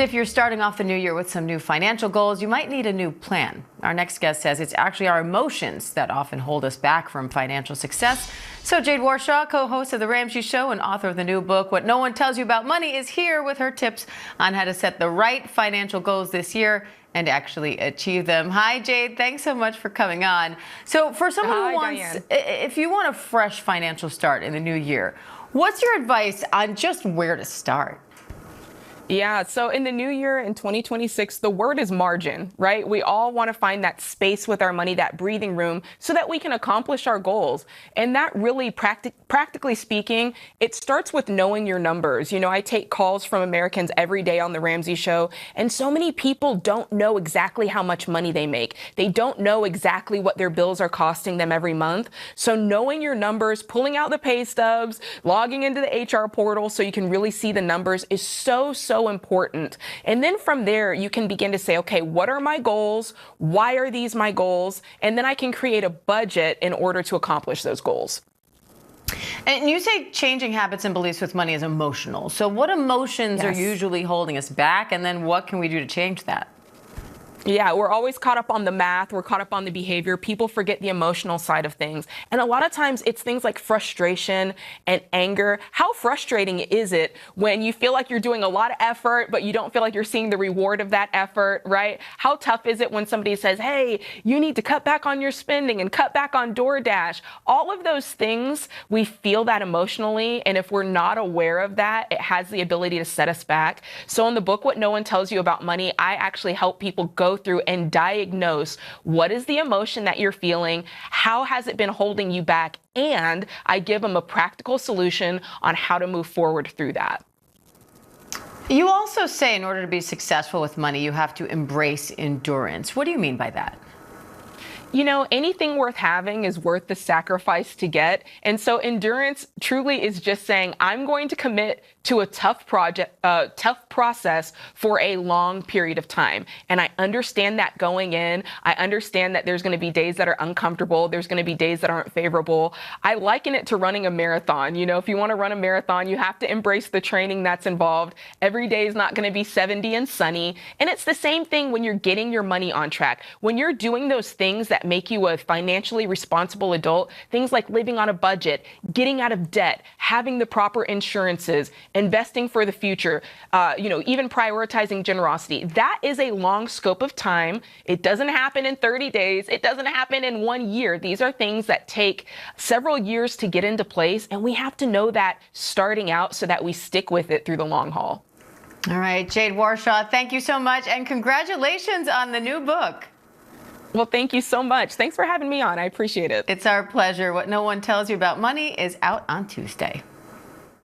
If you're starting off the new year with some new financial goals, you might need a new plan. Our next guest says it's actually our emotions that often hold us back from financial success. So Jade Warshaw, co-host of The Ramsey Show and author of the new book, What No One Tells You About Money, is here with her tips on how to set the right financial goals this year and actually achieve them. Hi, Jade. Thanks so much for coming on. So for someone who wants, Diane. if you want a fresh financial start in the new year, what's your advice on just where to start? Yeah, so in the new year in 2026, the word is margin, right? We all want to find that space with our money, that breathing room, so that we can accomplish our goals. And that really, practically speaking, it starts with knowing your numbers. You know, I take calls from Americans every day on The Ramsey Show, and so many people don't know exactly how much money they make. They don't know exactly what their bills are costing them every month. So knowing your numbers, pulling out the pay stubs, logging into the HR portal so you can really see the numbers is so important. And then from there, you can begin to say, okay, what are my goals? Why are these my goals? And then I can create a budget in order to accomplish those goals. And you say changing habits and beliefs with money is emotional. So what emotions are usually holding us back? And then what can we do to change that? Yeah, we're always caught up on the math. We're caught up on the behavior. People forget the emotional side of things. And a lot of times it's things like frustration and anger. How frustrating is it when you feel like you're doing a lot of effort, but you don't feel like you're seeing the reward of that effort, right? How tough is it when somebody says, hey, you need to cut back on your spending and cut back on DoorDash? All of those things, we feel that emotionally. And if we're not aware of that, it has the ability to set us back. So in the book, What No One Tells You About Money, I actually help people go through and diagnose what is the emotion that you're feeling, how has it been holding you back, and I give them a practical solution on how to move forward through that. You also say in order to be successful with money, you have to embrace endurance. What do you mean by that? You know, anything worth having is worth the sacrifice to get. And so endurance truly is just saying, I'm going to commit to a tough process for a long period of time. And I understand that going in. I understand that there's going to be days that are uncomfortable. There's going to be days that aren't favorable. I liken it to running a marathon. You know, if you want to run a marathon, you have to embrace the training that's involved. Every day is not going to be 70 and sunny. And it's the same thing when you're getting your money on track. When you're doing those things that make you a financially responsible adult, things like living on a budget, getting out of debt, having the proper insurances, investing for the future, even prioritizing generosity. That is a long scope of time. It doesn't happen in 30 days. It doesn't happen in 1 year. These are things that take several years to get into place, and we have to know that starting out so that we stick with it through the long haul. All right, Jade Warshaw, thank you so much, and congratulations on the new book. Well, thank you so much. Thanks for having me on. I appreciate it. It's our pleasure. What No One Tells You About Money is out on Tuesday.